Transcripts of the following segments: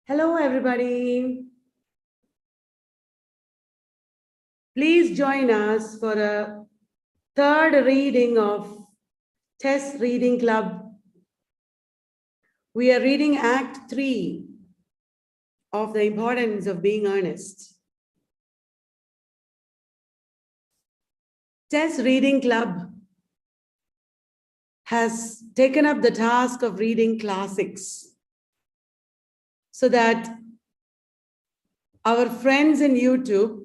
Hello, everybody. Please join us for a third reading of Test Reading Club. We are reading Act 3 of The Importance of Being Earnest. Test Reading Club has taken up the task of reading classics so that our friends in YouTube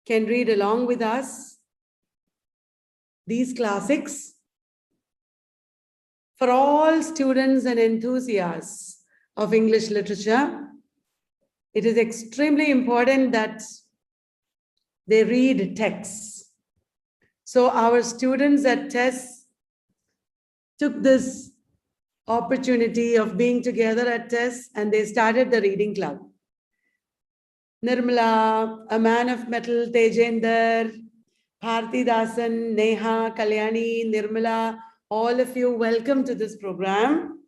can read along with us these classics. For all students and enthusiasts of English literature, it is extremely important that they read texts. So our students at TESS took this opportunity of being together at TESS and they started the reading club. Nirmala, a man of metal, Tejender, Bharti Dasan, Neha, Kalyani, Nirmala, all of you, welcome to this program.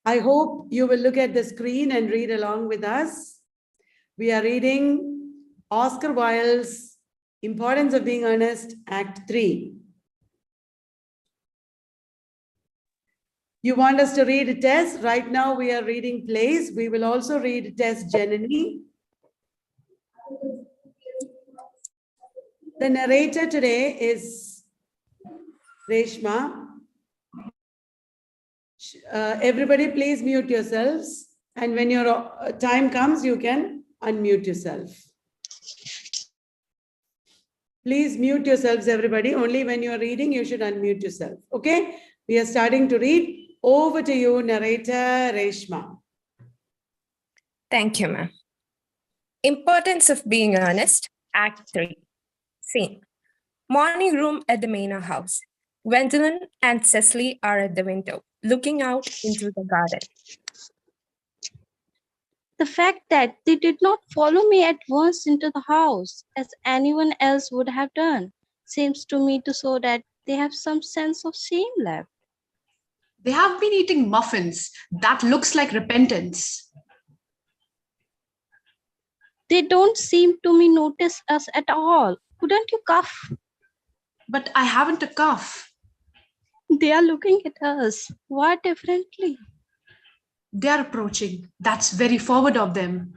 I hope you will look at the screen and read along with us. We are reading Oscar Wilde's Importance of Being Earnest, Act 3. You want us to read Tess? Right now we are reading plays. We will also read Tess Janani. The narrator today is Reshma. Everybody please mute yourselves. And when your time comes, you can unmute yourself. Please mute yourselves, everybody. Only when you are reading, you should unmute yourself. Okay? We are starting to read. Over to you, narrator Reshma. Thank you, ma'am. Importance of Being Earnest, Act 3. Scene. Morning room at the manor house. Gwendolen and Cecily are at the window, looking out into the garden. The fact that they did not follow me at once into the house, as anyone else would have done, seems to me to show that they have some sense of shame left. They have been eating muffins. That looks like repentance. They don't seem to me notice us at all. Couldn't you cough? But I haven't a cough. They are looking at us. Why differently? They are approaching. That's very forward of them.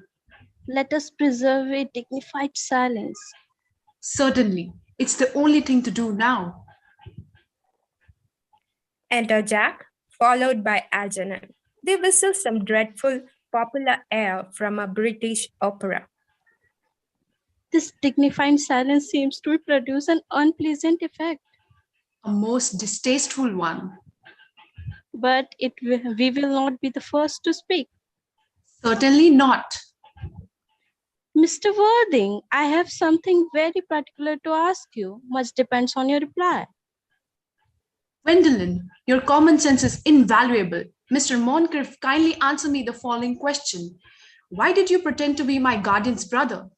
Let us preserve a dignified silence. Certainly. It's the only thing to do now. Enter Jack, followed by Algernon. They whistle some dreadful popular air from a British opera. This dignified silence seems to produce an unpleasant effect. A most distasteful one. But we will not be the first to speak. Certainly not. Mr. Worthing, I have something very particular to ask you. Much depends on your reply. Gwendolen, your common sense is invaluable. Mr. Moncrief, kindly answer me the following question. Why did you pretend to be my guardian's brother?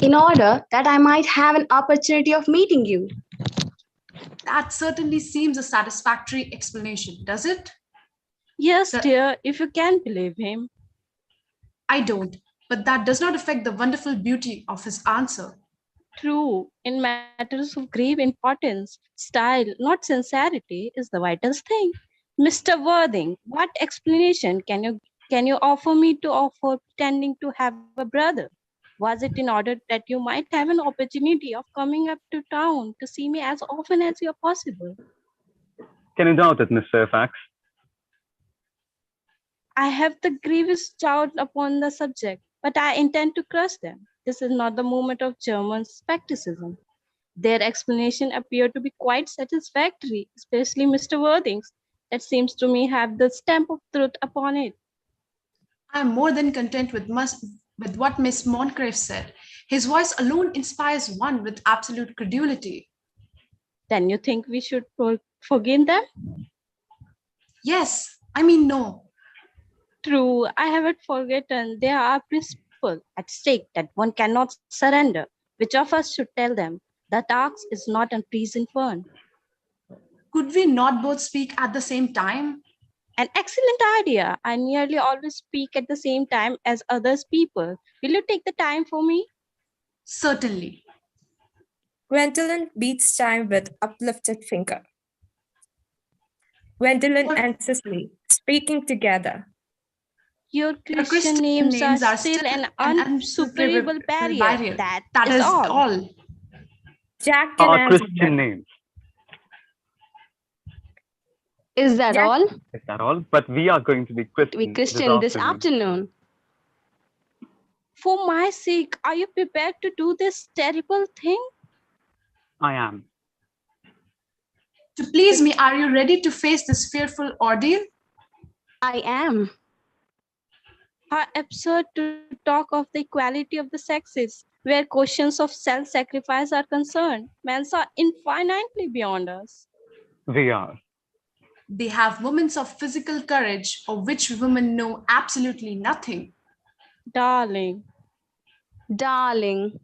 In order that I might have an opportunity of meeting you. That certainly seems a satisfactory explanation, does it? Yes, dear, if you can believe him. I don't, but that does not affect the wonderful beauty of his answer. True, in matters of grave importance, style, not sincerity, is the vital thing. Mr. Worthing, what explanation can you offer me for pretending to have a brother? Was it in order that you might have an opportunity of coming up to town to see me as often as you are possible? Can you doubt it, Miss Fairfax? I have the gravest doubt upon the subject, but I intend to crush them. This is not the moment of German skepticism. Their explanation appeared to be quite satisfactory, especially Mr. Worthing's. That seems to me have the stamp of truth upon it. I am more than content with what Miss Moncrief said. His voice alone inspires one with absolute credulity. Then you think we should forgive them? Yes, I mean no. True, I haven't forgotten. There are principles at stake that one cannot surrender. Which of us should tell them? The task is not a prison fund. Could we not both speak at the same time? An excellent idea. I nearly always speak at the same time as others people. Will you take the time for me? Certainly. Gwendolen beats time with uplifted finger. Gwendolen and Cecily speaking together. Your Your Christian names are still still an an unsuperable barrier. barrier. That That is is all. all. Jack and Our Alexander. Christian names. Is that Jack- all? Is that all? But we are going to be Christian, We Christian this afternoon. For my sake, are you prepared to do this terrible thing? I am. To please me, are you ready to face this fearful ordeal? I am. How absurd to talk of the equality of the sexes, where questions of self-sacrifice are concerned. Men are infinitely beyond us. We are. They have moments of physical courage of which women know absolutely nothing. Darling, Darling.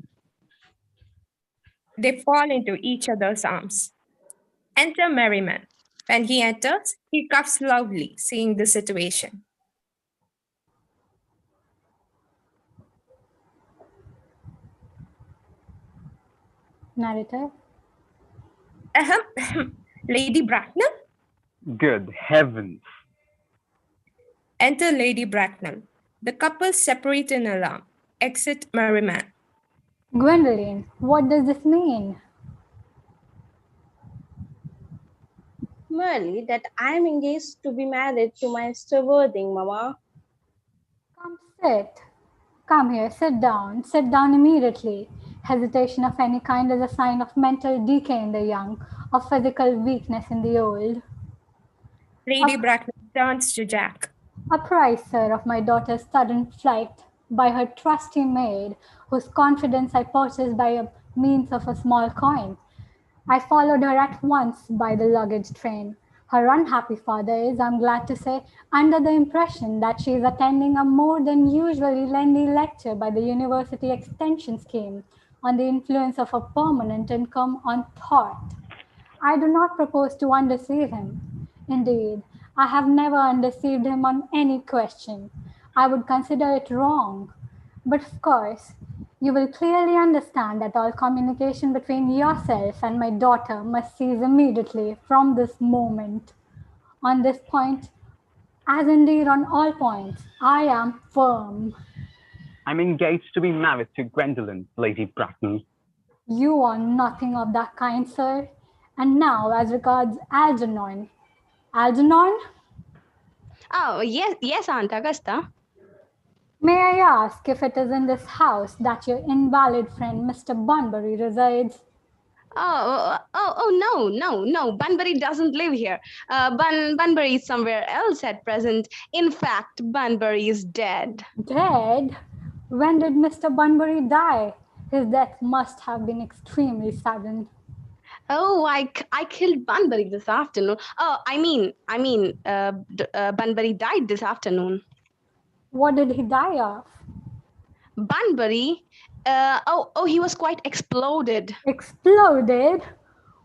They fall into each other's arms. Enter Merriman. When he enters, he coughs loudly, seeing the situation. Narrator. Ahem. Lady Bracknell? Good heavens. Enter Lady Bracknell. The couple separate in alarm. Exit Merriman. Gwendolen, what does this mean? merely that I am engaged to be married to my Mr. Worthing, Mama. Come sit. Come here, sit down. Sit down immediately. Hesitation of any kind is a sign of mental decay in the young, of physical weakness in the old. Lady Bracknell turns to Jack. Apprised, sir, of my daughter's sudden flight by her trusty maid, whose confidence I purchased by a means of a small coin. I followed her at once by the luggage train. Her unhappy father is, I'm glad to say, under the impression that she is attending a more than usually lengthy lecture by the University Extension Scheme on the influence of a permanent income on thought. I do not propose to undeceive him. Indeed, I have never undeceived him on any question. I would consider it wrong. But of course, you will clearly understand that all communication between yourself and my daughter must cease immediately from this moment. On this point, as indeed on all points, I am firm. I'm engaged to be married to Gwendolen, Lady Bracknell. You are nothing of that kind, sir. And now, as regards Algernon. Algernon, Oh, yes, Aunt Augusta. may I ask if it is in this house that your invalid friend Mr. Bunbury resides? No. Bunbury doesn't live here. Bunbury is somewhere else at present. In fact, Bunbury is dead. Dead? When did Mr. Bunbury die? His death must have been extremely sudden. Oh, I killed Bunbury this afternoon. Oh, Bunbury died this afternoon. What did he die of? Bunbury? He was quite exploded. Exploded?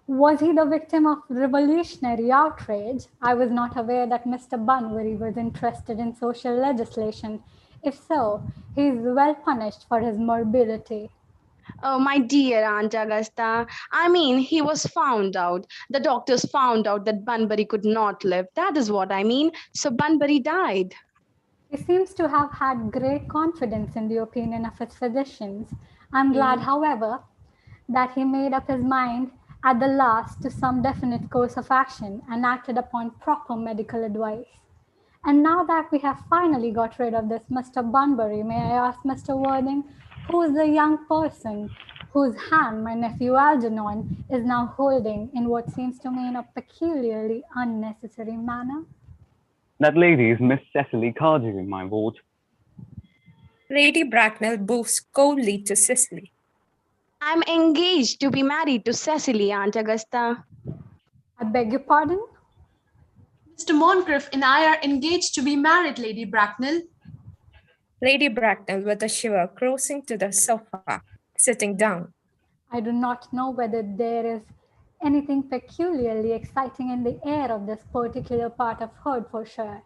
Was he the victim of revolutionary outrage? I was not aware that Mr. Bunbury was interested in social legislation. If so, he is well punished for his morbidity. Oh, my dear Aunt Augusta. He was found out. The doctors found out that Bunbury could not live. That is what I mean. So Bunbury died. He seems to have had great confidence in the opinion of his physicians. I'm glad, however, that he made up his mind at the last to some definite course of action and acted upon proper medical advice. And now that we have finally got rid of this Mr. Bunbury, may I ask Mr. Worthing, who is the young person whose hand my nephew Algernon is now holding in what seems to me in a peculiarly unnecessary manner? That lady is Miss Cecily Cardew, my lord. Lady Bracknell bows coldly to Cecily. I'm engaged to be married to Cecily, Aunt Augusta. I beg your pardon? Mr. Moncrief and I are engaged to be married, Lady Bracknell. Lady Bracknell, with a shiver, crossing to the sofa, sitting down. I do not know whether there is anything peculiarly exciting in the air of this particular part of Hertfordshire, for sure.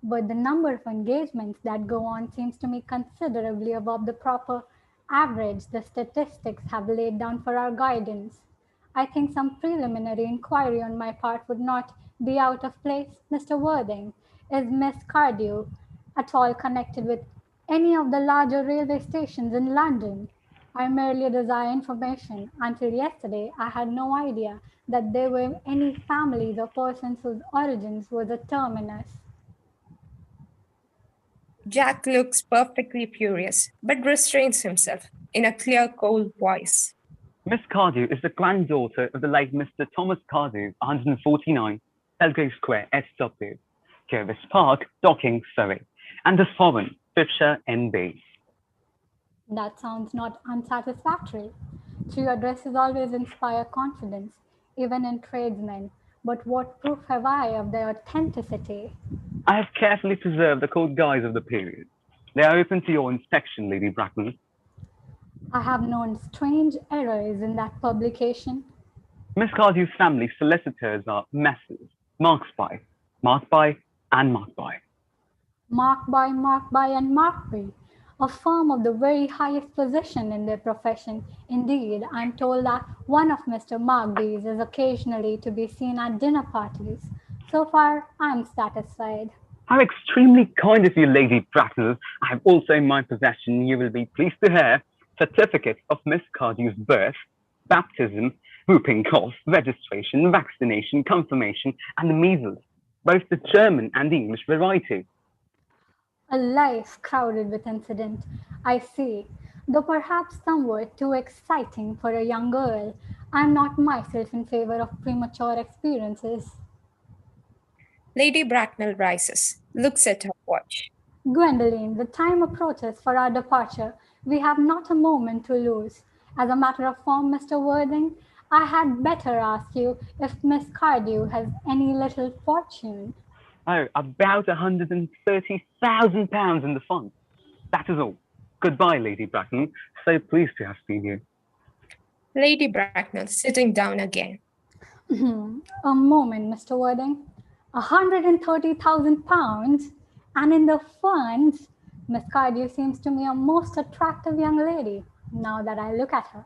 But the number of engagements that go on seems to me considerably above the proper average the statistics have laid down for our guidance. I think some preliminary inquiry on my part would not be out of place. Mr. Worthing, is Miss Cardew at all connected with any of the larger railway stations in London? I merely desire information. Until yesterday, I had no idea that there were any families or persons whose origins was a terminus. Jack looks perfectly furious, but restrains himself in a clear, cold voice. Miss Cardew is the granddaughter of the late Mr. Thomas Cardew, 149, Belgrave Square, SW, Jervis Park, Docking, Surrey, and is foreign, Fifshire, NB. That sounds not unsatisfactory. True addresses always inspire confidence, even in tradesmen. But what proof have I of their authenticity? I have carefully preserved the court guides of the period. They are open to your inspection, Lady Bracknell. I have known strange errors in that publication. Miss Cardew's family solicitors are Messrs. Marksby, and Markby. Markby, and Markby, a firm of the very highest position in their profession. Indeed, I am told that one of Mr. Markby's is occasionally to be seen at dinner parties. So far, I am satisfied. How extremely kind of you, Lady Bracknell. I have also in my possession, you will be pleased to hear, certificates of Miss Cardew's birth, baptism, whooping cough, registration, vaccination, confirmation, and the measles, both the German and the English variety. A life crowded with incident, I see, though perhaps somewhat too exciting for a young girl. I am not myself in favor of premature experiences. Lady Bracknell rises, looks at her watch. Gwendolen, the time approaches for our departure. We have not a moment to lose. As a matter of form, Mr. Worthing, I had better ask you if Miss Cardew has any little fortune. Oh, about £130,000 in the fund. That is all. Goodbye, Lady Bracknell. So pleased to have seen you. Lady Bracknell sitting down again. A moment, Mr. Worthing. £130,000, and in the funds, Miss Cardew seems to me a most attractive young lady, now that I look at her.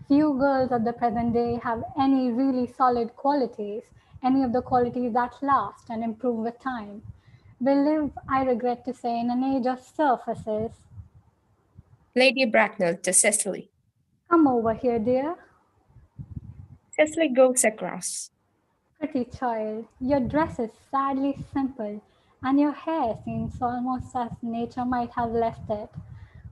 Few girls of the present day have any really solid qualities, any of the qualities that last and improve with time. We live, I regret to say, in an age of surfaces. Lady Bracknell to Cecily. Come over here, dear. Cecily goes across. Pretty child, your dress is sadly simple, and your hair seems almost as nature might have left it.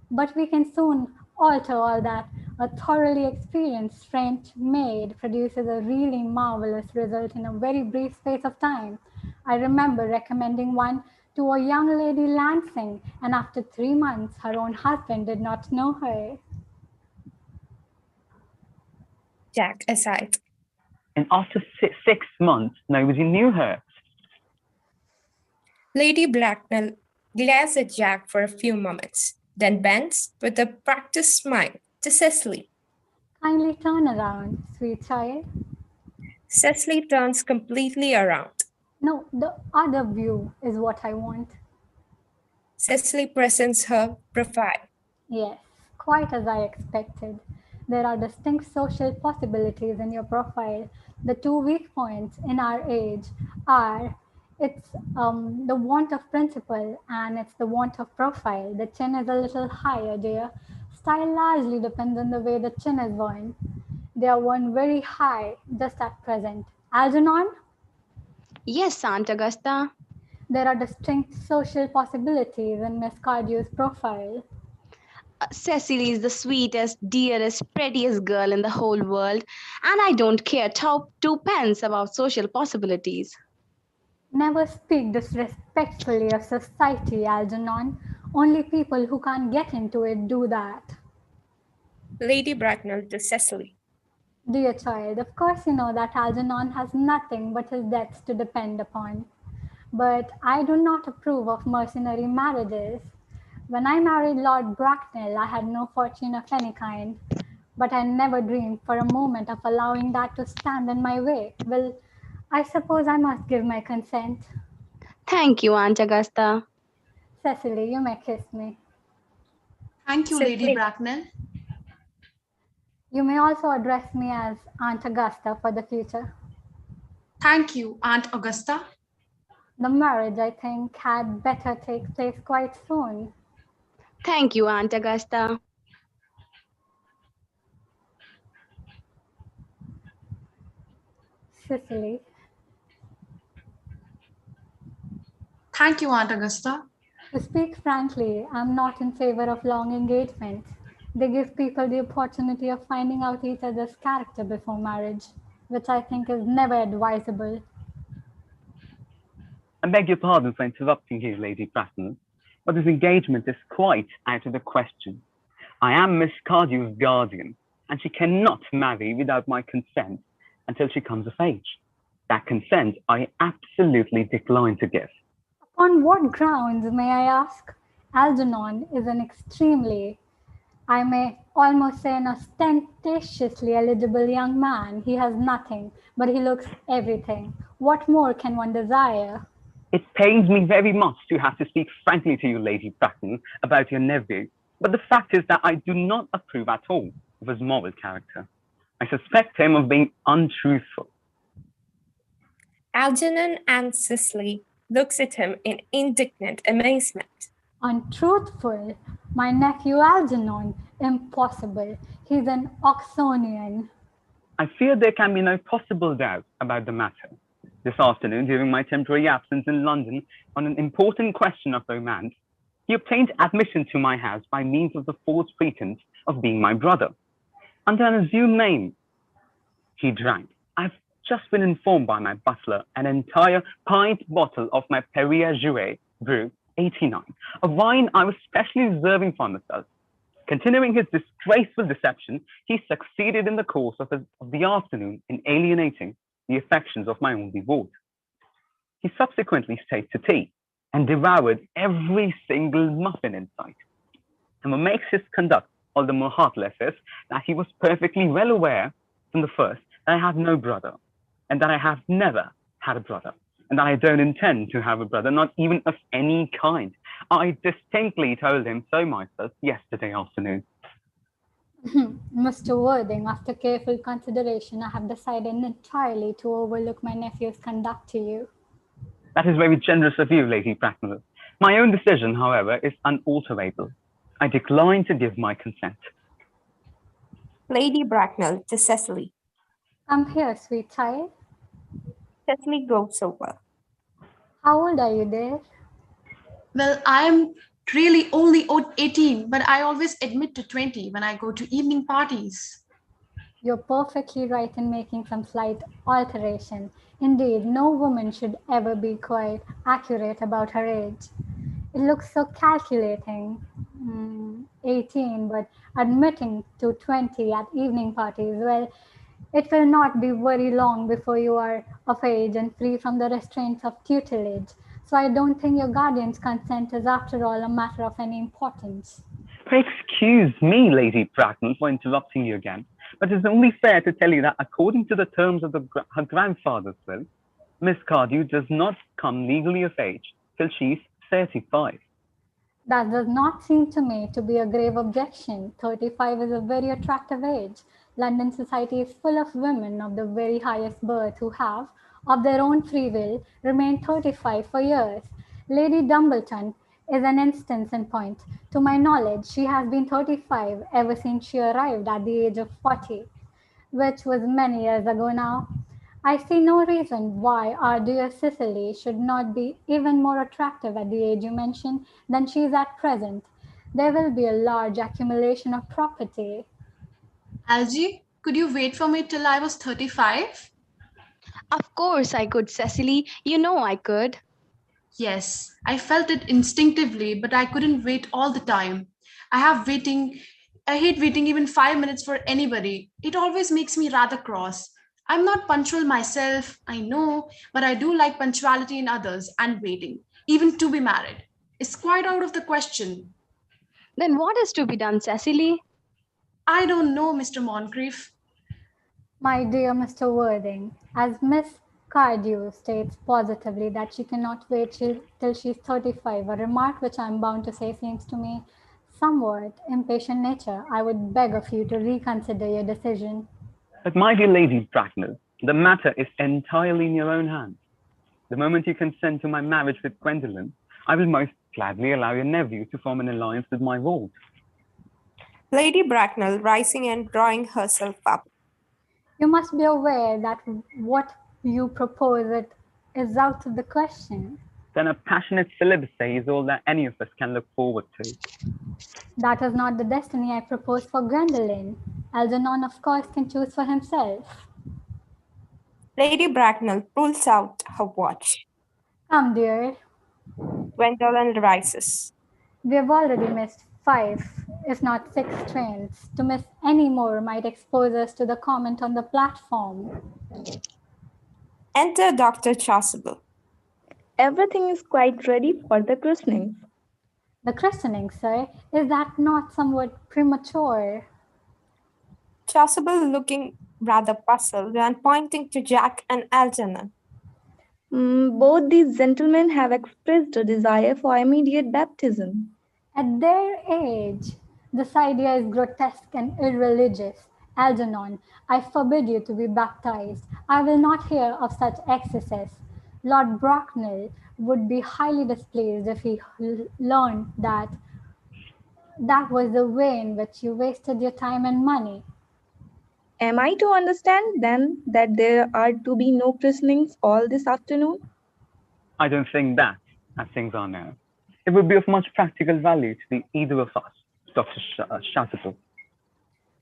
But we can soon alter all that. A thoroughly experienced French maid produces a really marvelous result in a very brief space of time. I remember recommending one to a young lady Lansing, and after 3 months, her own husband did not know her. Jack aside. And after 6 months, nobody knew her. Lady Bracknell glares at Jack for a few moments, then bends with a practiced smile to Cecily. Kindly turn around, sweet child. Cecily turns completely around. No, the other view is what I want. Cecily presents her profile. Yes, quite as I expected. There are distinct social possibilities in your profile. The two weak points in our age are it's the want of principle and it's the want of profile. The chin is a little higher, dear. Style largely depends on the way the chin is worn. They are worn very high just at present. Algernon? Yes, Aunt Augusta. There are distinct social possibilities in Miss Cardew's profile. Cecily is the sweetest, dearest, prettiest girl in the whole world, and I don't care twopence about social possibilities. Never speak disrespectfully of society, Algernon. Only people who can't get into it do that. Lady Bracknell to Cecily. Dear child, of course you know that Algernon has nothing but his debts to depend upon. But I do not approve of mercenary marriages. When I married Lord Bracknell, I had no fortune of any kind. but I never dreamed for a moment of allowing that to stand in my way. Well, I suppose I must give my consent. Thank you, Aunt Augusta. Cecily, you may kiss me. Thank you, Lady Cecily. Bracknell. You may also address me as Aunt Augusta for the future. Thank you, Aunt Augusta. The marriage, I think, had better take place quite soon. Thank you, Aunt Augusta. Cecily, Thank you, Aunt Augusta. to speak frankly, I'm not in favor of long engagements. They give people the opportunity of finding out each other's character before marriage, which I think is never advisable. I beg your pardon for interrupting you, Lady Bracknell, but this engagement is quite out of the question. I am Miss Cardew's guardian, and she cannot marry without my consent until she comes of age. That consent I absolutely decline to give. On what grounds, may I ask? Algernon is an extremely, I may almost say, an ostentatiously eligible young man. He has nothing, but he looks everything. What more can one desire? It pains me very much to have to speak frankly to you, Lady Bracknell, about your nephew, but the fact is that I do not approve at all of his moral character. I suspect him of being untruthful. Algernon and Cecily looks at him in indignant amazement. Untruthful. My nephew Algernon. Impossible. He's an Oxonian. I fear there can be no possible doubt about the matter. This afternoon, during my temporary absence in London on an important question of romance, he obtained admission to my house by means of the false pretense of being my brother. Under an assumed name, he drank. I've just been informed by my butler an entire pint bottle of my Perrier Jouet brew 89, a wine I was specially reserving for myself. Continuing his disgraceful deception, he succeeded in the course of the afternoon in alienating the affections of my only ward. He subsequently stayed to tea and devoured every single muffin in sight. And what makes his conduct all the more heartless is that he was perfectly well aware from the first that I have no brother, and that I have never had a brother, and that I don't intend to have a brother, not even of any kind. I distinctly told him so myself yesterday afternoon. Mr. Worthing, after careful consideration, I have decided entirely to overlook my nephew's conduct to you. That is very generous of you, Lady Bracknell. My own decision, however, is unalterable. I decline to give my consent. Lady Bracknell to Cecily. Come here, sweet child. Cecily goes over. How old are you, dear? Well, I'm really only 18, but I always admit to 20 when I go to evening parties. You're perfectly right in making some slight alteration. Indeed, no woman should ever be quite accurate about her age. It looks so calculating. 18, but admitting to 20 at evening parties, well, it will not be very long before you are of age and free from the restraints of tutelage. So I don't think your guardian's consent is after all a matter of any importance. Pray excuse me, Lady Bracknell, for interrupting you again, but it's only fair to tell you that according to the terms of her grandfather's will, Miss Cardew does not come legally of age till she's 35. That does not seem to me to be a grave objection. 35 is a very attractive age. London society is full of women of the very highest birth who have, of their own free will, remained 35 for years. Lady Dumbleton is an instance in point. To my knowledge, she has been 35 ever since she arrived at the age of 40, which was many years ago now. I see no reason why our dear Cecily should not be even more attractive at the age you mentioned than she is at present. There will be a large accumulation of property. Algie, could you wait for me till I was 35? Of course I could, Cecily. You know I could. Yes, I felt it instinctively, but I couldn't wait all the time. I hate waiting even 5 minutes for anybody. It always makes me rather cross. I'm not punctual myself, I know, but I do like punctuality in others and waiting, even to be married. It's quite out of the question. Then what is to be done, Cecily? I don't know, Mr. Moncrief. My dear Mr. Worthing, as Miss Cardew states positively that she cannot wait till she's 35, a remark which I'm bound to say seems to me somewhat impatient nature. I would beg of you to reconsider your decision. But my dear Lady Bracknell, the matter is entirely in your own hands. The moment you consent to my marriage with Gwendolen, I will most gladly allow your nephew to form an alliance with my ward. Lady Bracknell rising and drawing herself up. You must be aware that what you propose it is out of the question. Then a passionate celibacy is all that any of us can look forward to. That is not the destiny I propose for Gwendolen. Algernon, of course, can choose for himself. Lady Bracknell pulls out her watch. Come, dear. Gwendolen rises. We have already missed 5, if not 6 trains. To miss any more might expose us to the comment on the platform. Enter Dr. Chasuble. Everything is quite ready for the christening. The christening, sir, is that not somewhat premature? Chasuble looking rather puzzled and pointing to Jack and Algernon. Both these gentlemen have expressed a desire for immediate baptism. At their age, this idea is grotesque and irreligious. Algernon, I forbid you to be baptized. I will not hear of such excesses. Lord Bracknell would be highly displeased if he learned that that was the way in which you wasted your time and money. Am I to understand then that there are to be no christenings all this afternoon? I don't think that, as things are now, it would be of much practical value to either of us, Dr. Chasuble.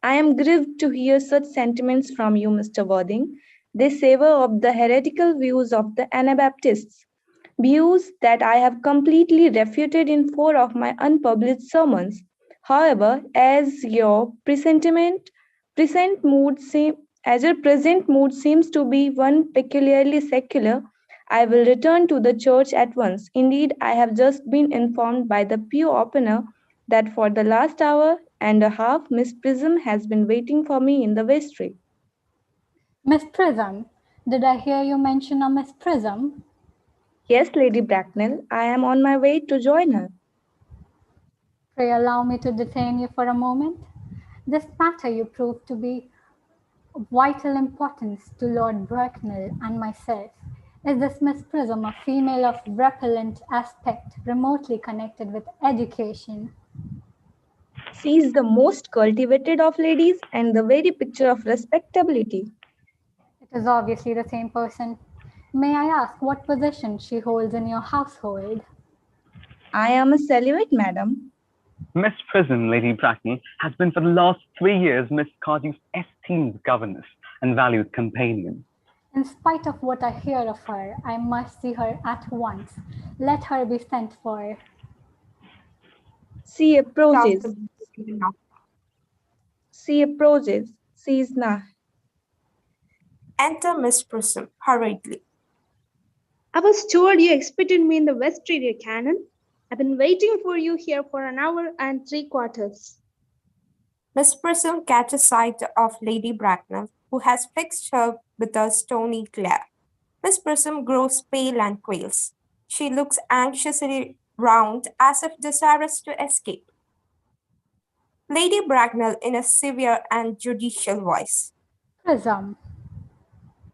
I am grieved to hear such sentiments from you, Mr. Worthing. They savor of the heretical views of the Anabaptists, views that I have completely refuted in 4 of my unpublished sermons. However, as your present mood seems to be one peculiarly secular, I will return to the church at once. Indeed, I have just been informed by the pew opener that for the last hour and a half, Miss Prism has been waiting for me in the vestry. Miss Prism, did I hear you mention a Miss Prism? Yes, Lady Bracknell, I am on my way to join her. Pray allow me to detain you for a moment. This matter you prove to be of vital importance to Lord Bracknell and myself. Is this Miss Prism a female of repellent aspect, remotely connected with education? She is the most cultivated of ladies and the very picture of respectability. It is obviously the same person. May I ask what position she holds in your household? I am a celibate, madam. Miss Prism, Lady Bracknell, has been for the last 3 years Miss Cardew's esteemed governess and valued companion. In spite of what I hear of her, I must see her at once. Let her be sent for. She approaches. She is not. Enter Miss Prism hurriedly. I was told you expected me in the vestry, dear Canon. I've been waiting for you here for an hour and 3/4. Miss Prism catches sight of Lady Bracknell, who has fixed her with a stony glare. Miss Prism grows pale and quails. She looks anxiously round as if desirous to escape. Lady Bracknell in a severe and judicial voice. Prism.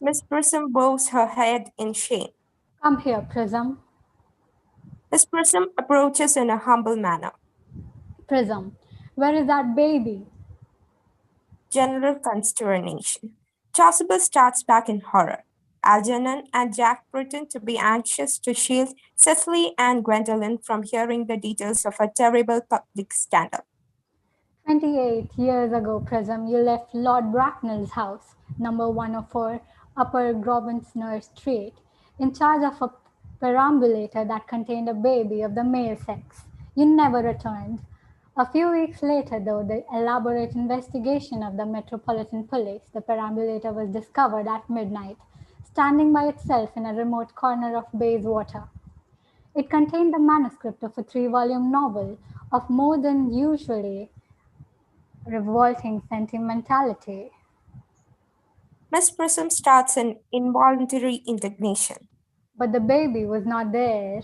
Miss Prism bows her head in shame. Come here, Prism. Miss Prism approaches in a humble manner. Prism, where is that baby? General consternation. Chasuble starts back in horror. Algernon and Jack pretend to be anxious to shield Cecily and Gwendolen from hearing the details of a terrible public scandal. 28 years ago, Prism, you left Lord Bracknell's house, number 104, Upper Grosvenor Street, in charge of a perambulator that contained a baby of the male sex. You never returned. A few weeks later, though the elaborate investigation of the Metropolitan Police, the perambulator was discovered at midnight, standing by itself in a remote corner of Bayswater. It contained the manuscript of a 3-volume novel of more than usually Revolting sentimentality. Miss Prism starts an involuntary indignation. But the baby was not there.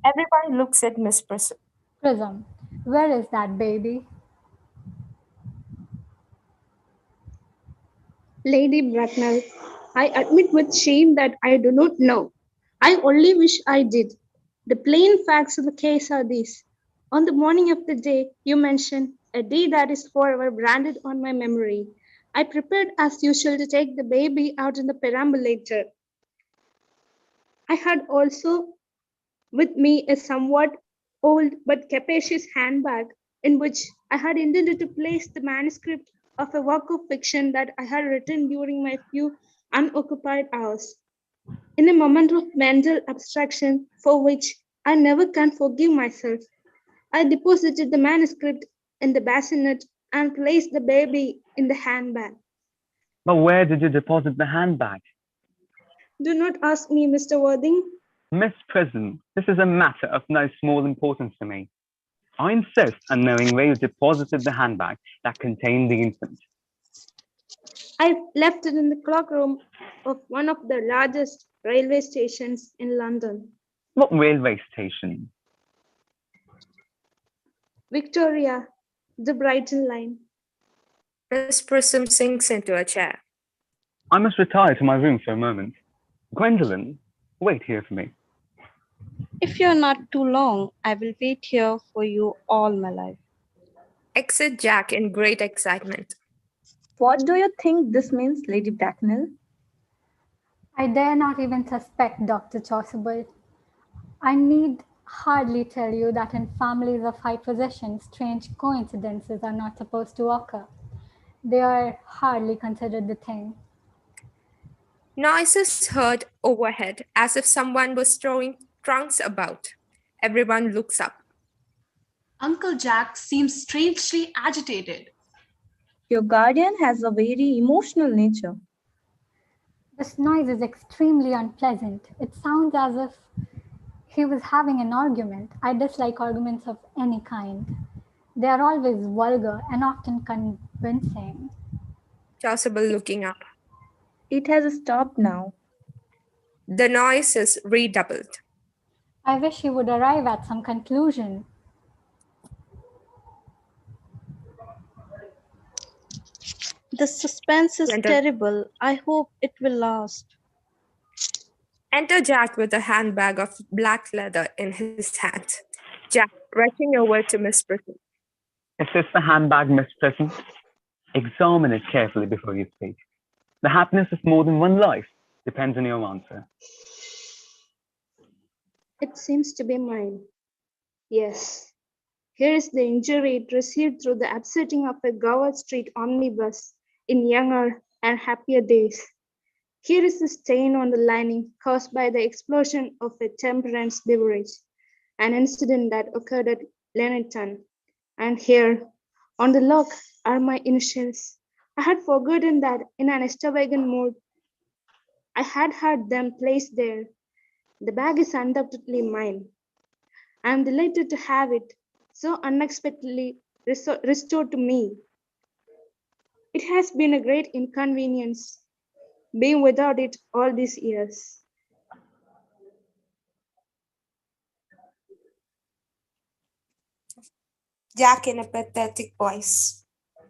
Everyone looks at Miss Prism. Prism, where is that baby? Lady Bracknell, I admit with shame that I do not know. I only wish I did. The plain facts of the case are these. On the morning of the day you mentioned, a day that is forever branded on my memory, I prepared as usual to take the baby out in the perambulator. I had also with me a somewhat old but capacious handbag in which I had intended to place the manuscript of a work of fiction that I had written during my few unoccupied hours. In a moment of mental abstraction for which I never can forgive myself, I deposited the manuscript in the bassinet and placed the baby in the handbag. But where did you deposit the handbag? Do not ask me, Mr. Worthing. Miss Prism, this is a matter of no small importance to me. I insist on knowing where you deposited the handbag that contained the infant. I left it in the cloakroom of one of the largest railway stations in London. What railway station? Victoria, the Brighton line. Miss Prism sinks into a chair. I must retire to my room for a moment. Gwendolen, wait here for me. If you're not too long, I will wait here for you all my life. Exit Jack in great excitement. What do you think this means, Lady Bracknell? I dare not even suspect Dr. Chasuble. I need hardly tell you that in families of high position, strange coincidences are not supposed to occur. They are hardly considered the thing. Noises heard overhead as if someone was throwing trunks about. Everyone looks up. Uncle Jack seems strangely agitated. Your guardian has a very emotional nature. This noise is extremely unpleasant. It sounds as if he was having an argument. I dislike arguments of any kind. They are always vulgar and often convincing. Chasuble looking up. It has stopped now. The noise is redoubled. I wish he would arrive at some conclusion. The suspense is Enter- terrible. I hope it will last. Enter Jack with a handbag of black leather in his hand. Jack rushing over to Miss Prism. Is this the handbag, Miss Prism? Examine it carefully before you speak. The happiness of more than one life depends on your answer. It seems to be mine. Yes. Here is the injury it received through the upsetting of a Gower Street omnibus in younger and happier days. Here is the stain on the lining caused by the explosion of a temperance beverage, an incident that occurred at Lennerton. And here, on the lock, are my initials. I had forgotten that in an extravagant mood, I had had them placed there. The bag is undoubtedly mine. I am delighted to have it so unexpectedly restored to me. It has been a great inconvenience being without it all these years. Jack in a pathetic voice.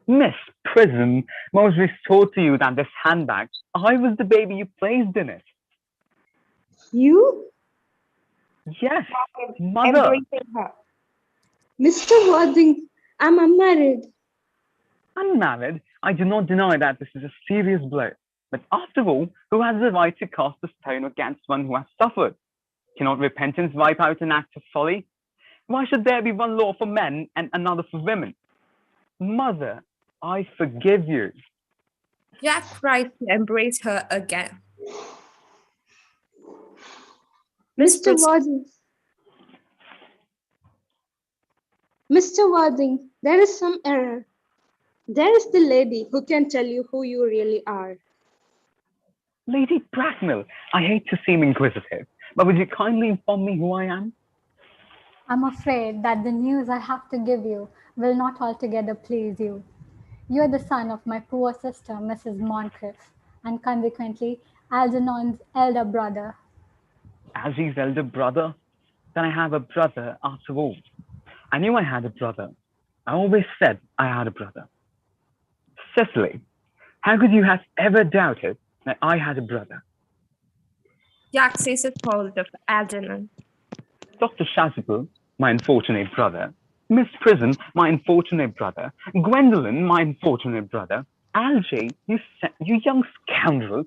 Miss Prism was restored to you that this handbag, I was the baby you placed in it. You? Yes, mother. Embracing her. Mr. Worthing, I'm unmarried. Unmarried, I do not deny that this is a serious blow. But after all, who has the right to cast a stone against one who has suffered? Cannot repentance wipe out an act of folly? Why should there be one law for men and another for women? Mother, I forgive you. Jack tries to embrace her again. Miss Mr. Prism. Worthing. Mr. Worthing, there is some error. There is the lady who can tell you who you really are. Lady Bracknell, I hate to seem inquisitive, but would you kindly inform me who I am? I'm afraid that the news I have to give you will not altogether please you. You are the son of my poor sister, Mrs. Moncrief, and consequently Algernon's elder brother. Algy's elder brother? Then I have a brother after all. I knew I had a brother. I always said I had a brother. Cecily, how could you have ever doubted that I had a brother? Jack seized hold of Algernon. Dr. Chasuble, my unfortunate brother. Miss Prism, my unfortunate brother. Gwendolen, my unfortunate brother. Algy, you young scoundrel.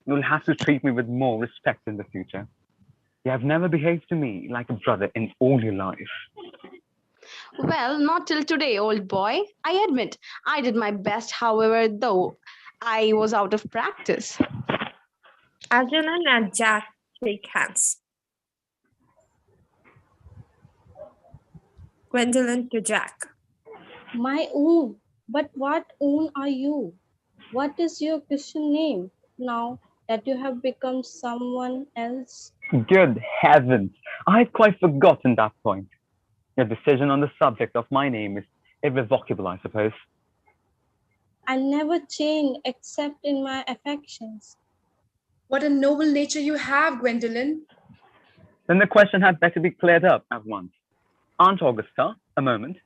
You'll have to treat me with more respect in the future. You have never behaved to me like a brother in all your life. Well, not till today, old boy. I admit, I did my best, however, though I was out of practice. Algernon and Jack shake hands. Gwendolen to Jack. My own. But what own are you? What is your Christian name now that you have become someone else? Good heavens, I had quite forgotten that point. Your decision on the subject of my name is irrevocable, I suppose. I never change except in my affections. What a noble nature you have, Gwendolen. Then the question had better be cleared up at once. Aunt Augusta, a moment.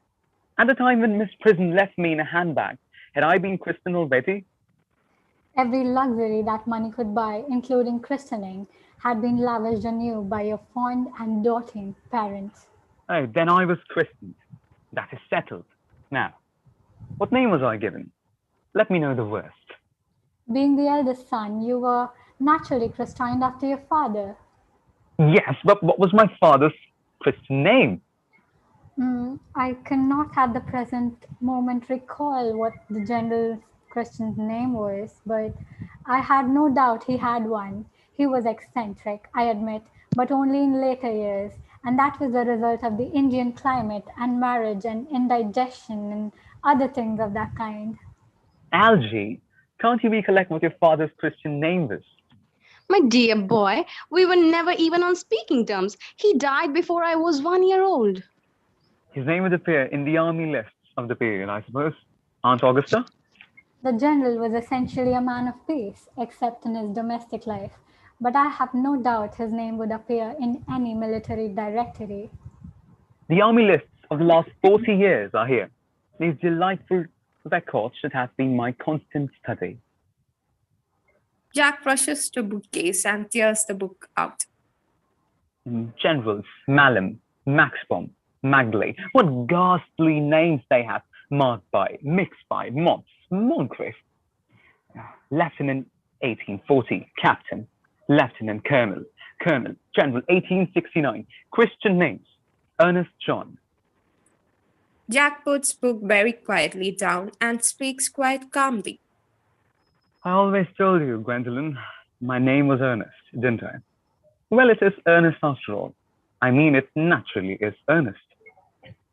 At the time when Miss Prism left me in a handbag, had I been christened already? Every luxury that money could buy, including christening, had been lavished on you by your fond and doting parents. Oh, then I was christened. That is settled. Now, what name was I given? Let me know the worst. Being the eldest son, you were naturally christened after your father. Yes, but what was my father's Christian name? I cannot at the present moment recall what the general Christian's name was, but I had no doubt he had one. He was eccentric, I admit, but only in later years, and that was the result of the Indian climate and marriage and indigestion and other things of that kind. Algy, can't you recollect what your father's Christian name was? My dear boy, we were never even on speaking terms. He died before I was 1 year old. His name would appear in the army lists of the period, I suppose. Aunt Augusta? The general was essentially a man of peace, except in his domestic life, but I have no doubt his name would appear in any military directory. The army lists of the last 40 years are here. These delightful records should have been my constant study. Jack rushes to bookcase and tears the book out. Generals, Malum, Maxbom, Magley. What ghastly names they have. Marked by, mixed by, Mobs, Moncrief. Lieutenant 1840, Captain, Lieutenant Colonel, Colonel, General 1869. Christian names, Ernest John. Jack puts book very quietly down and speaks quite calmly. I always told you, Gwendolen, my name was Ernest, didn't I? Well, it is Ernest after all. I mean, it naturally is Ernest.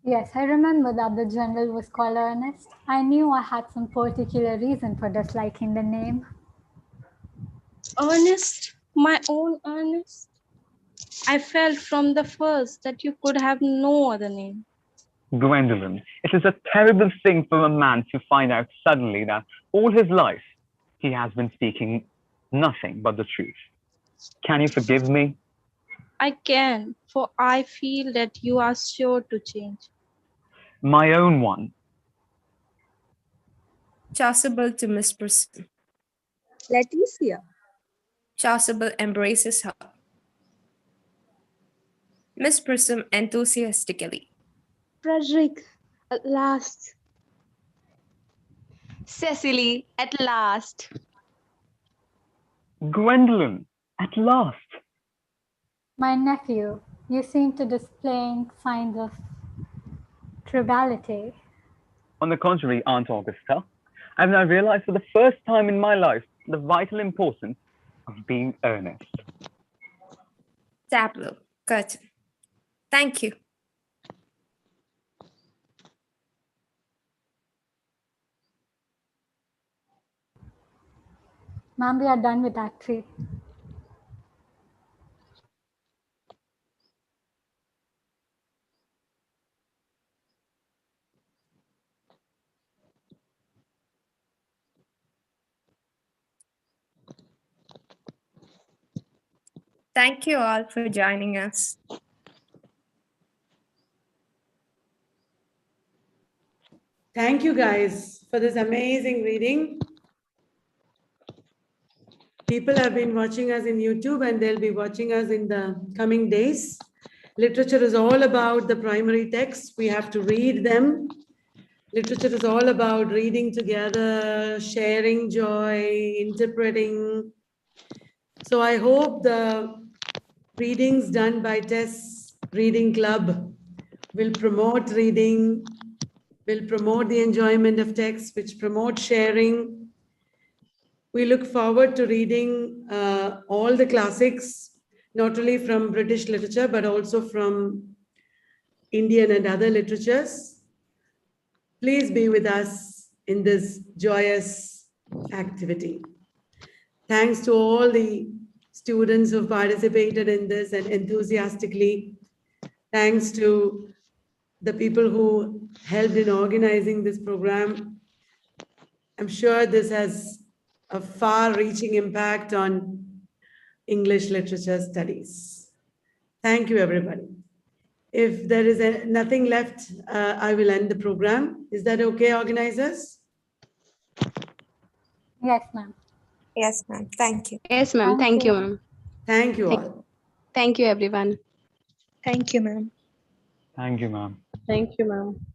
Yes, I remember that the general was called Ernest. I knew I had some particular reason for disliking the name. Ernest, my own Ernest. I felt from the first that you could have no other name. Gwendolen, it is a terrible thing for a man to find out suddenly that all his life he has been speaking nothing but the truth. Can you forgive me? I can, for I feel that you are sure to change. My own one. Chasuble to Miss Prism. Leticia. Chasuble embraces her. Miss Prism enthusiastically. Frederick, at last. Cecily, at last. Gwendolen, at last. My nephew, you seem to displaying signs of triviality. On the contrary, Aunt Augusta, I have now realized for the first time in my life the vital importance of being earnest. Tableau, curtain. Thank you. Ma'am, we are done with Act 3. Thank you all for joining us. Thank you guys for this amazing reading. People have been watching us in YouTube and they'll be watching us in the coming days. Literature is all about the primary texts. We have to read them. Literature is all about reading together, sharing joy, interpreting. So I hope the readings done by Tess Reading Club will promote reading, will promote the enjoyment of text, which promote sharing. We look forward to reading all the classics, not only from British literature, but also from Indian and other literatures. Please be with us in this joyous activity. Thanks to all the students who participated in this and enthusiastically. Thanks to the people who helped in organizing this program. I'm sure this has a far-reaching impact on English literature studies. Thank you, everybody. If there is nothing left, I will end the program. Is that okay, organizers? Yes, ma'am. Yes, ma'am. Thank you. Yes, ma'am. Thank you, ma'am. Thank you all. Thank you, everyone. Thank you, ma'am. Thank you, ma'am. Thank you, ma'am.